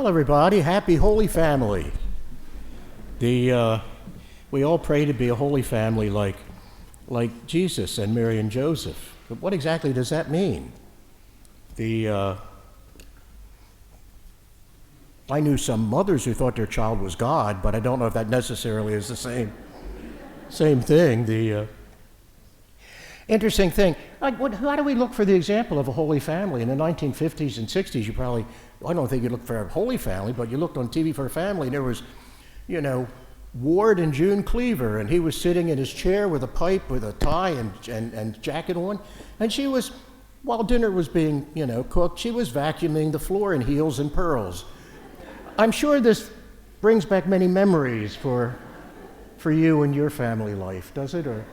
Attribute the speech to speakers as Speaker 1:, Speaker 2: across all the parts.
Speaker 1: Well, everybody, happy Holy Family. We all pray to be a holy family like Jesus and Mary and Joseph. But what exactly does that mean? I knew some mothers who thought their child was God, but I don't know if that necessarily is the same thing. The interesting thing, how do we look for the example of a holy family? In the 1950s and 60s, I don't think you looked for a holy family, but you looked on TV for a family, and there was, Ward and June Cleaver, and he was sitting in his chair with a pipe, with a tie and jacket on, and she was, while dinner was being, cooked, she was vacuuming the floor in heels and pearls. I'm sure this brings back many memories for you and your family life, does it? Or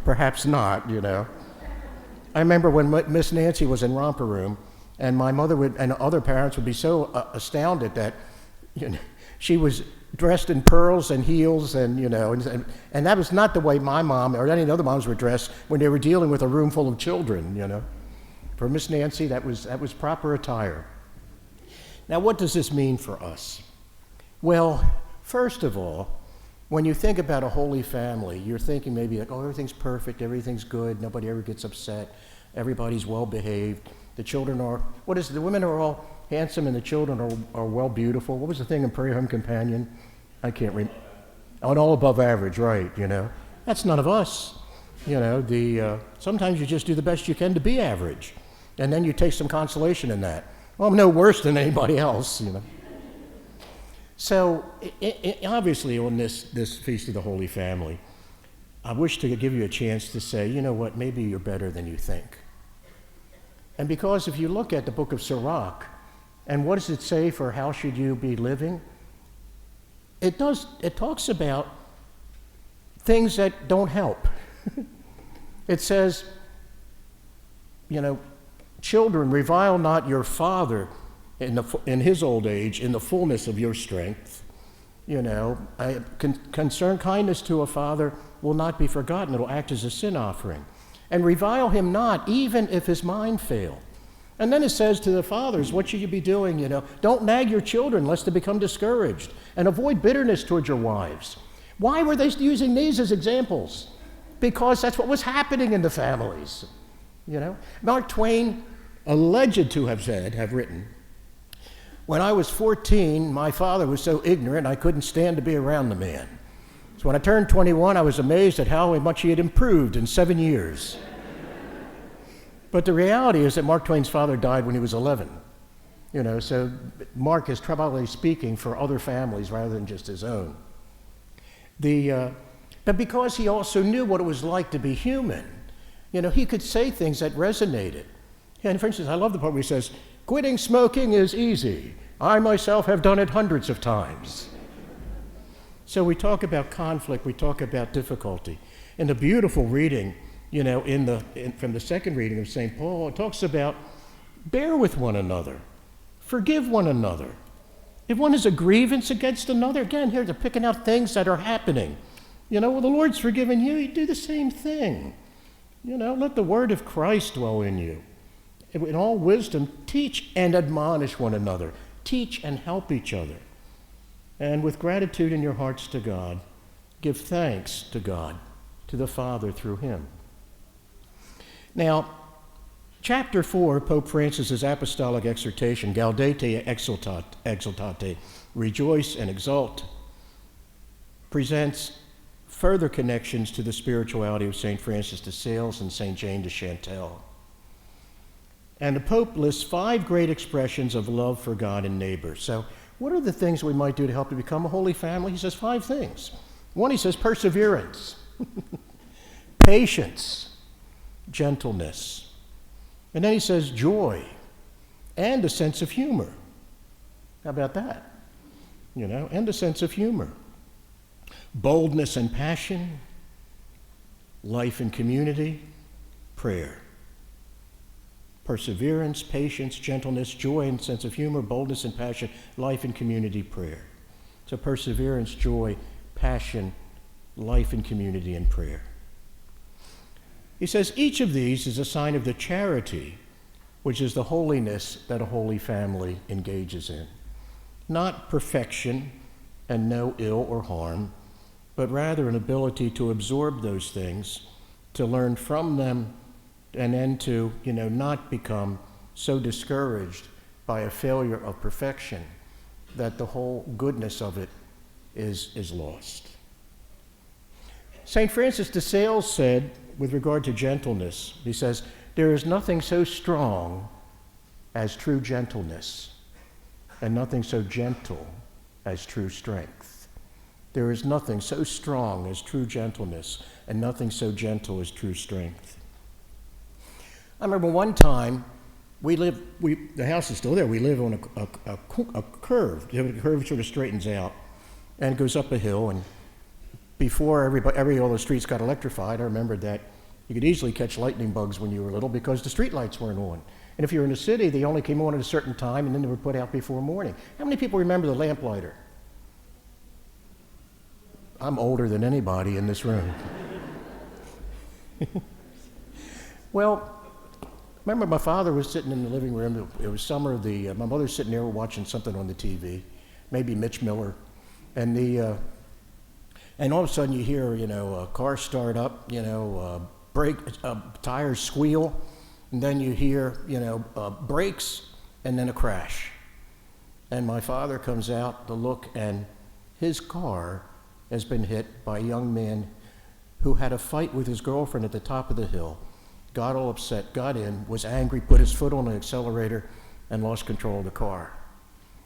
Speaker 1: perhaps not, I remember when Miss Nancy was in romper room, and my mother and other parents would be so astounded that, she was dressed in pearls and heels, and that was not the way my mom or any other moms were dressed when they were dealing with a room full of children. For Miss Nancy, that was proper attire. Now, what does this mean for us? Well, first of all, when you think about a holy family, you're thinking maybe like, oh, everything's perfect, everything's good, nobody ever gets upset, everybody's well behaved, the women are all handsome and the children are well beautiful. What was the thing in Prairie Home Companion? I can't remember. Oh, all above average, right, That's none of us. Sometimes you just do the best you can to be average, and then you take some consolation in that. Well, I'm no worse than anybody else, So, obviously, on this Feast of the Holy Family, I wish to give you a chance to say, you know what, maybe you're better than you think. And because if you look at the book of Sirach, and what does it say for how should you be living? It talks about things that don't help. It says, children, revile not your father in his old age, in the fullness of your strength. Concern kindness to a father will not be forgotten. It'll act as a sin offering. And revile him not, even if his mind fail. And then it says to the fathers, what should you be doing? Don't nag your children lest they become discouraged, and avoid bitterness towards your wives. Why were they using these as examples? Because that's what was happening in the families. Mark Twain, alleged to have written, when I was 14, my father was so ignorant I couldn't stand to be around the man. So when I turned 21, I was amazed at how much he had improved in 7 years. But the reality is that Mark Twain's father died when he was 11. So Mark is probably speaking for other families rather than just his own. But because he also knew what it was like to be human, he could say things that resonated. And for instance, I love the part where he says, quitting smoking is easy. I myself have done it hundreds of times. So we talk about conflict, we talk about difficulty. In the beautiful reading, from the second reading of St. Paul, it talks about bear with one another, forgive one another. If one has a grievance against another, again, here they're picking out things that are happening. Well, the Lord's forgiven you, you do the same thing. Let the word of Christ dwell in you. In all wisdom, teach and admonish one another. Teach and help each other. And with gratitude in your hearts to God, give thanks to God, to the Father through him. Now, chapter 4, Pope Francis's apostolic exhortation, Gaudete exultate, rejoice and exult, presents further connections to the spirituality of St. Francis de Sales and St. Jane de Chantal. And the Pope lists 5 great expressions of love for God and neighbor. So what are the things we might do to help to become a holy family? He says 5 things. One, he says perseverance, patience, gentleness. And then he says joy and a sense of humor. How about that? And a sense of humor. Boldness and passion, life and community, prayer. Perseverance, patience, gentleness, joy and sense of humor, boldness and passion, life and community, prayer. So perseverance, joy, passion, life and community, and prayer. He says each of these is a sign of the charity, which is the holiness that a holy family engages in. not perfection and no ill or harm, but rather an ability to absorb those things, to learn from them, and then to, not become so discouraged by a failure of perfection that the whole goodness of it is lost. St. Francis de Sales said, with regard to gentleness, he says, "There is nothing so strong as true gentleness, and nothing so gentle as true strength." There is nothing so strong as true gentleness, and nothing so gentle as true strength. I remember one time, the house is still there, we live on a curve. The curve sort of straightens out and goes up a hill, and before all the streets got electrified, I remembered that you could easily catch lightning bugs when you were little because the street lights weren't on. And if you were in the city, they only came on at a certain time, and then they were put out before morning. How many people remember the lamplighter? I'm older than anybody in this room. Well, remember my father was sitting in the living room. It was summer. My mother's sitting there watching something on the TV, maybe Mitch Miller, and all of a sudden you hear, a car start up, tires squeal, and then you hear, brakes, and then a crash. And my father comes out to look, and his car has been hit by a young man who had a fight with his girlfriend at the top of the hill, got all upset, got in, was angry, put his foot on the accelerator, and lost control of the car.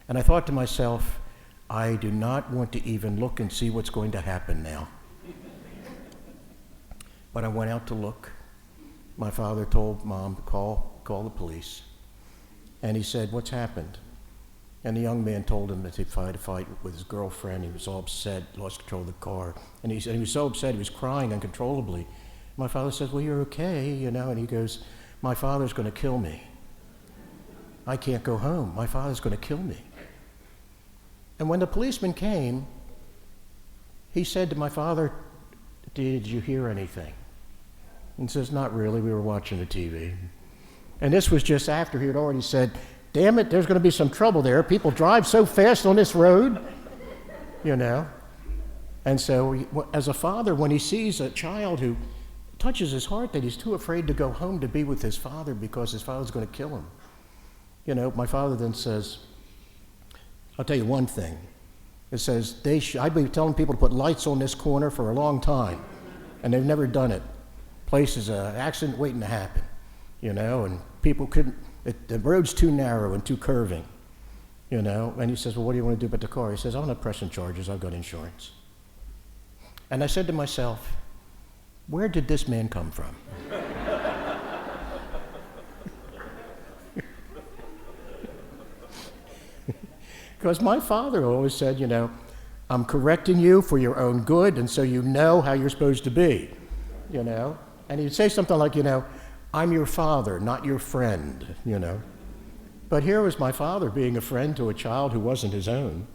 Speaker 1: And I thought to myself, I do not want to even look and see what's going to happen now. But I went out to look. My father told Mom to call the police. And he said, "What's happened?" And the young man told him that he had a fight with his girlfriend. He was all upset, lost control of the car. And he said he was so upset, he was crying uncontrollably. My father says, "Well, you're okay, and he goes, "My father's going to kill me. I can't go home. My father's going to kill me." And when the policeman came, he said to my father, "Did you hear anything?" And he says, "Not really, we were watching the TV." And this was just after he had already said, "Damn it, there's going to be some trouble there. People drive so fast on this road," And so as a father, when he sees a child who touches his heart that he's too afraid to go home to be with his father because his father's going to kill him. My father then says, "I'll tell you one thing." It says, I've been telling people to put lights on this corner for a long time, and they've never done it. Place is an accident waiting to happen, and people couldn't, the road's too narrow and too curving, And he says, "Well, what do you want to do about the car?" He says, "I'm not pressing charges, I've got insurance." And I said to myself, where did this man come from? Because my father always said, "I'm correcting you for your own good, and so you know how you're supposed to be, And he'd say something like, "I'm your father, not your friend, But here was my father being a friend to a child who wasn't his own,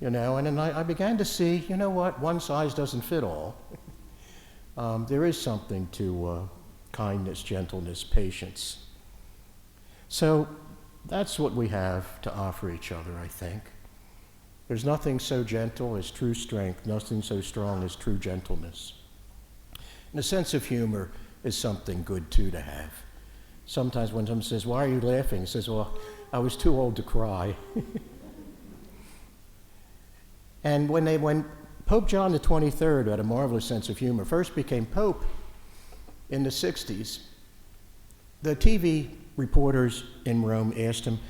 Speaker 1: And then I began to see, what? One size doesn't fit all. There is something to kindness, gentleness, patience. So that's what we have to offer each other, I think. There's nothing so gentle as true strength, nothing so strong as true gentleness. And a sense of humor is something good, too, to have. Sometimes when someone says, "Why are you laughing?" He says, "Well, I was too old to cry." And when Pope John the 23rd, who had a marvelous sense of humor, first became Pope in the 60s, the TV reporters in Rome asked him,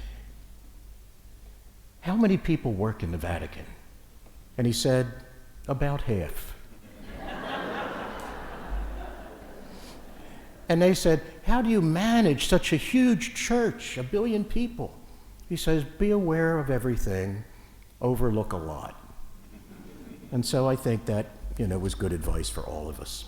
Speaker 1: "How many people work in the Vatican?" And he said, "About half." And they said, "How do you manage such a huge church, 1 billion people?" He says, "Be aware of everything, overlook a lot." And so I think that, was good advice for all of us.